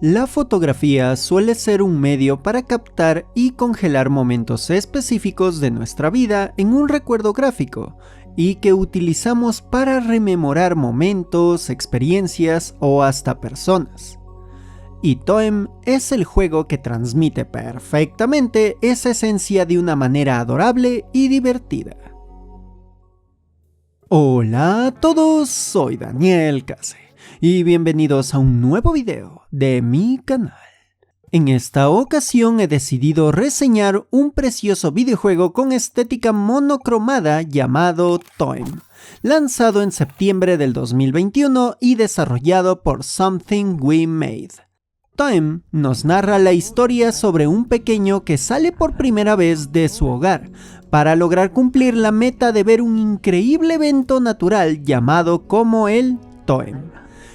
La fotografía suele ser un medio para captar y congelar momentos específicos de nuestra vida en un recuerdo gráfico y que utilizamos para rememorar momentos, experiencias o hasta personas. Y Toem es el juego que transmite perfectamente esa esencia de una manera adorable y divertida. Hola a todos, soy Daniel Case y bienvenidos a un nuevo video de mi canal. En esta ocasión he decidido reseñar un precioso videojuego con estética monocromada llamado Toem, lanzado en septiembre del 2021 y desarrollado por Something We Made. Toem nos narra la historia sobre un pequeño que sale por primera vez de su hogar para lograr cumplir la meta de ver un increíble evento natural llamado como el Toem,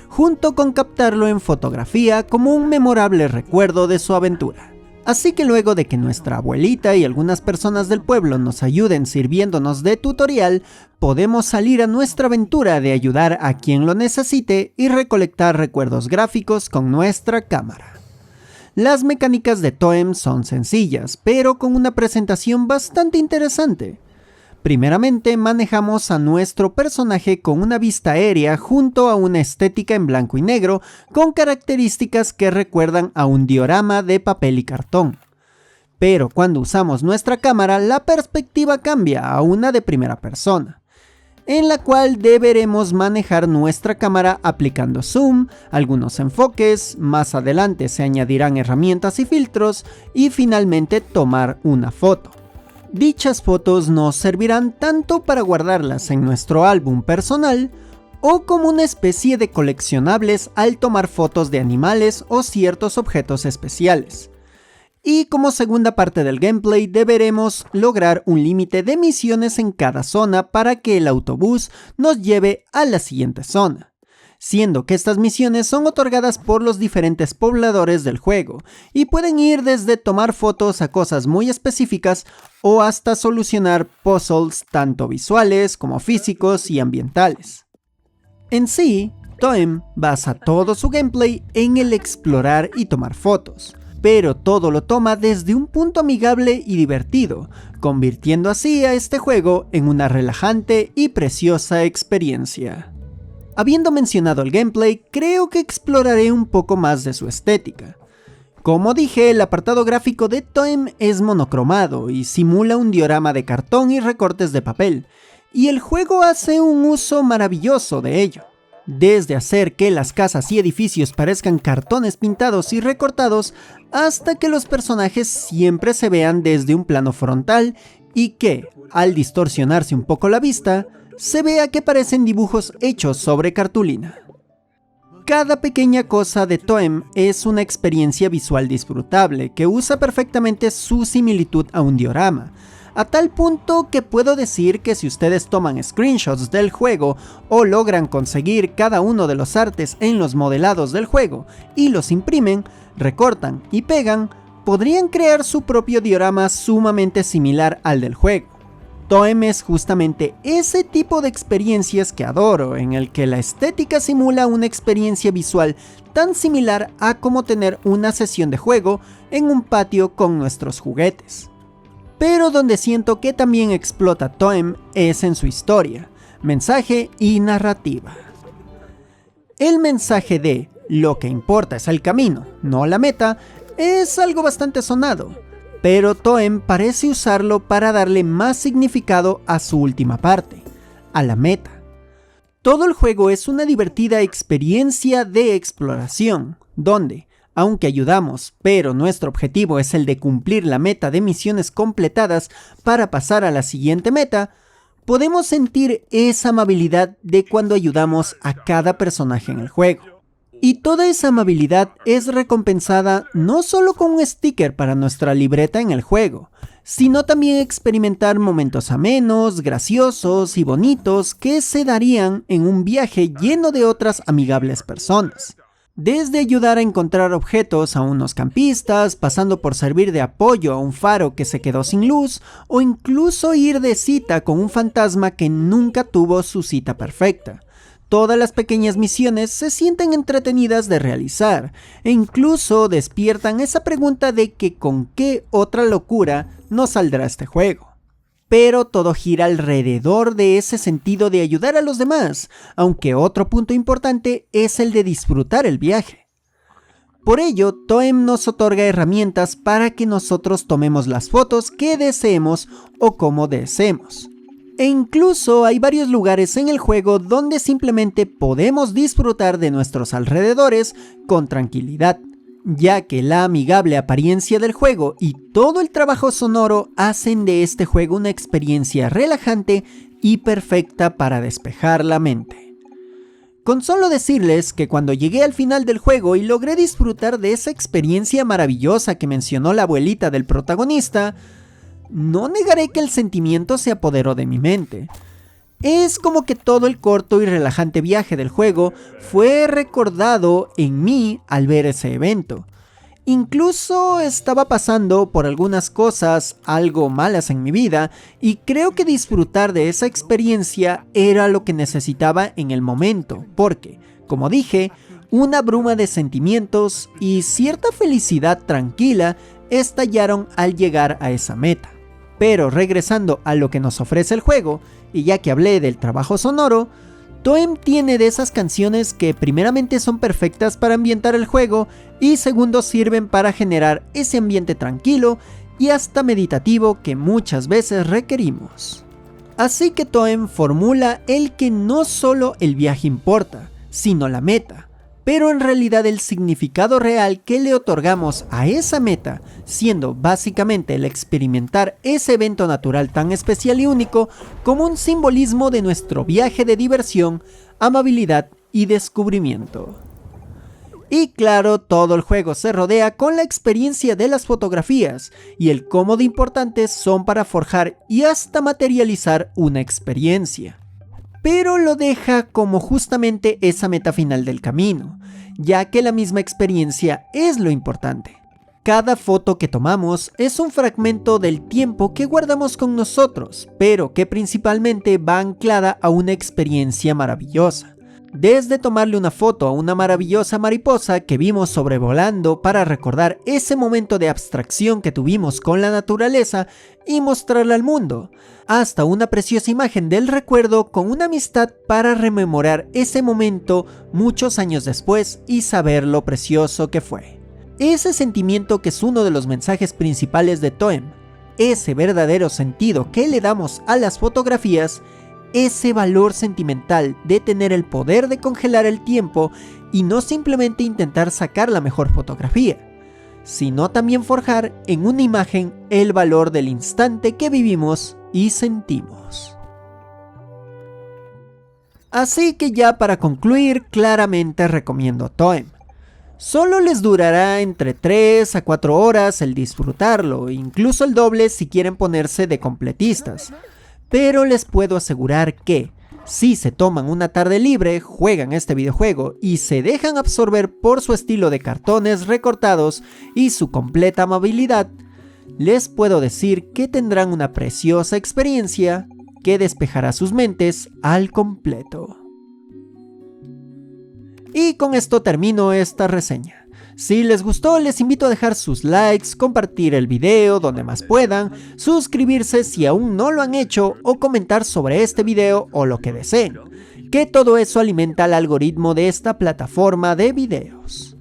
junto con captarlo en fotografía como un memorable recuerdo de su aventura. Así que luego de que nuestra abuelita y algunas personas del pueblo nos ayuden sirviéndonos de tutorial, podemos salir a nuestra aventura de ayudar a quien lo necesite y recolectar recuerdos gráficos con nuestra cámara. Las mecánicas de Toem son sencillas, pero con una presentación bastante interesante. Primeramente manejamos a nuestro personaje con una vista aérea junto a una estética en blanco y negro con características que recuerdan a un diorama de papel y cartón. Pero cuando usamos nuestra cámara la perspectiva cambia a una de primera persona, en la cual deberemos manejar nuestra cámara aplicando zoom, algunos enfoques, más adelante se añadirán herramientas y filtros y finalmente tomar una foto. Dichas fotos nos servirán tanto para guardarlas en nuestro álbum personal o como una especie de coleccionables al tomar fotos de animales o ciertos objetos especiales. Y como segunda parte del gameplay deberemos lograr un límite de misiones en cada zona para que el autobús nos lleve a la siguiente zona, siendo que estas misiones son otorgadas por los diferentes pobladores del juego y pueden ir desde tomar fotos a cosas muy específicas o hasta solucionar puzzles tanto visuales como físicos y ambientales. En sí, Toem basa todo su gameplay en el explorar y tomar fotos, pero todo lo toma desde un punto amigable y divertido, convirtiendo así a este juego en una relajante y preciosa experiencia. Habiendo mencionado el gameplay, creo que exploraré un poco más de su estética. Como dije, el apartado gráfico de Toem es monocromado y simula un diorama de cartón y recortes de papel, y el juego hace un uso maravilloso de ello. Desde hacer que las casas y edificios parezcan cartones pintados y recortados, hasta que los personajes siempre se vean desde un plano frontal y que, al distorsionarse un poco la vista, se vea que parecen dibujos hechos sobre cartulina. Cada pequeña cosa de Toem es una experiencia visual disfrutable que usa perfectamente su similitud a un diorama, a tal punto que puedo decir que si ustedes toman screenshots del juego o logran conseguir cada uno de los artes en los modelados del juego y los imprimen, recortan y pegan, podrían crear su propio diorama sumamente similar al del juego. Toem es justamente ese tipo de experiencias que adoro, en el que la estética simula una experiencia visual tan similar a como tener una sesión de juego en un patio con nuestros juguetes. Pero donde siento que también explota Toem es en su historia, mensaje y narrativa. El mensaje de "lo que importa es el camino, no la meta" es algo bastante sonado, pero Toem parece usarlo para darle más significado a su última parte, a la meta. Todo el juego es una divertida experiencia de exploración, donde, aunque ayudamos, pero nuestro objetivo es el de cumplir la meta de misiones completadas para pasar a la siguiente meta, podemos sentir esa amabilidad de cuando ayudamos a cada personaje en el juego. Y toda esa amabilidad es recompensada no solo con un sticker para nuestra libreta en el juego, sino también experimentar momentos amenos, graciosos y bonitos que se darían en un viaje lleno de otras amigables personas. Desde ayudar a encontrar objetos a unos campistas, pasando por servir de apoyo a un faro que se quedó sin luz, o incluso ir de cita con un fantasma que nunca tuvo su cita perfecta. todas las pequeñas misiones se sienten entretenidas de realizar e incluso despiertan esa pregunta de que con qué otra locura nos saldrá este juego. Pero todo gira alrededor de ese sentido de ayudar a los demás, aunque otro punto importante es el de disfrutar el viaje. Por ello, Toem nos otorga herramientas para que nosotros tomemos las fotos que deseemos o como deseemos. E incluso hay varios lugares en el juego donde simplemente podemos disfrutar de nuestros alrededores con tranquilidad, ya que la amigable apariencia del juego y todo el trabajo sonoro hacen de este juego una experiencia relajante y perfecta para despejar la mente. Con solo decirles que cuando llegué al final del juego y logré disfrutar de esa experiencia maravillosa que mencionó la abuelita del protagonista, no negaré que el sentimiento se apoderó de mi mente. Es como que todo el corto y relajante viaje del juego fue recordado en mí al ver ese evento. Incluso estaba pasando por algunas cosas algo malas en mi vida y creo que disfrutar de esa experiencia era lo que necesitaba en el momento, porque, como dije, una bruma de sentimientos y cierta felicidad tranquila estallaron al llegar a esa meta. Pero regresando a lo que nos ofrece el juego, y ya que hablé del trabajo sonoro, Toem tiene de esas canciones que primeramente son perfectas para ambientar el juego y segundo sirven para generar ese ambiente tranquilo y hasta meditativo que muchas veces requerimos. Así que Toem formula el que no solo el viaje importa, sino la meta, pero en realidad el significado real que le otorgamos a esa meta, siendo básicamente el experimentar ese evento natural tan especial y único como un simbolismo de nuestro viaje de diversión, amabilidad y descubrimiento. Y claro, todo el juego se rodea con la experiencia de las fotografías y el cómo de importantes son para forjar y hasta materializar una experiencia. Pero lo deja como justamente esa meta final del camino, ya que la misma experiencia es lo importante. Cada foto que tomamos es un fragmento del tiempo que guardamos con nosotros, pero que principalmente va anclada a una experiencia maravillosa. Desde tomarle una foto a una maravillosa mariposa que vimos sobrevolando para recordar ese momento de abstracción que tuvimos con la naturaleza y mostrarla al mundo, hasta una preciosa imagen del recuerdo con una amistad para rememorar ese momento muchos años después y saber lo precioso que fue. Ese sentimiento que es uno de los mensajes principales de Toem, ese verdadero sentido que le damos a las fotografías, ese valor sentimental de tener el poder de congelar el tiempo y no simplemente intentar sacar la mejor fotografía, sino también forjar en una imagen el valor del instante que vivimos y sentimos. Así que ya para concluir, claramente recomiendo Toem. Solo les durará entre 3 a 4 horas el disfrutarlo, incluso el doble si quieren ponerse de completistas. Pero les puedo asegurar que, si se toman una tarde libre, juegan este videojuego y se dejan absorber por su estilo de cartones recortados y su completa amabilidad, les puedo decir que tendrán una preciosa experiencia que despejará sus mentes al completo. Y con esto termino esta reseña. Si les gustó, les invito a dejar sus likes, compartir el video donde más puedan, suscribirse si aún no lo han hecho o comentar sobre este video o lo que deseen, que todo eso alimenta al algoritmo de esta plataforma de videos.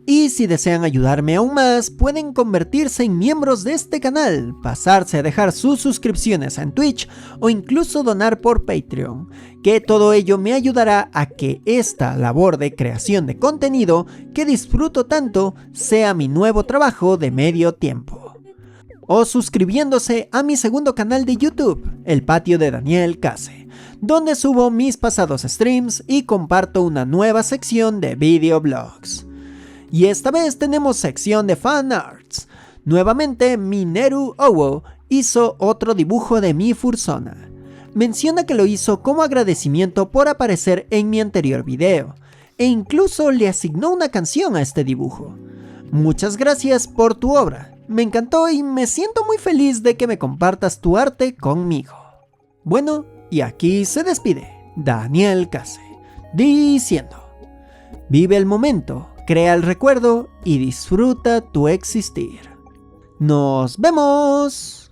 Y si desean ayudarme aún más, pueden convertirse en miembros de este canal, pasarse a dejar sus suscripciones en Twitch o incluso donar por Patreon, que todo ello me ayudará a que esta labor de creación de contenido que disfruto tanto sea mi nuevo trabajo de medio tiempo. O suscribiéndose a mi segundo canal de YouTube, El Patio de Daniel Case, donde subo mis pasados streams y comparto una nueva sección de videoblogs. Y esta vez tenemos sección de fan arts. Nuevamente Mineru Owo hizo otro dibujo de mi Fursona. Menciona que lo hizo como agradecimiento por aparecer en mi anterior video, e incluso le asignó una canción a este dibujo. Muchas gracias por tu obra, me encantó y me siento muy feliz de que me compartas tu arte conmigo. Bueno, y aquí se despide Daniel Case. diciendo: vive el momento, crea el recuerdo y disfruta tu existir. ¡Nos vemos!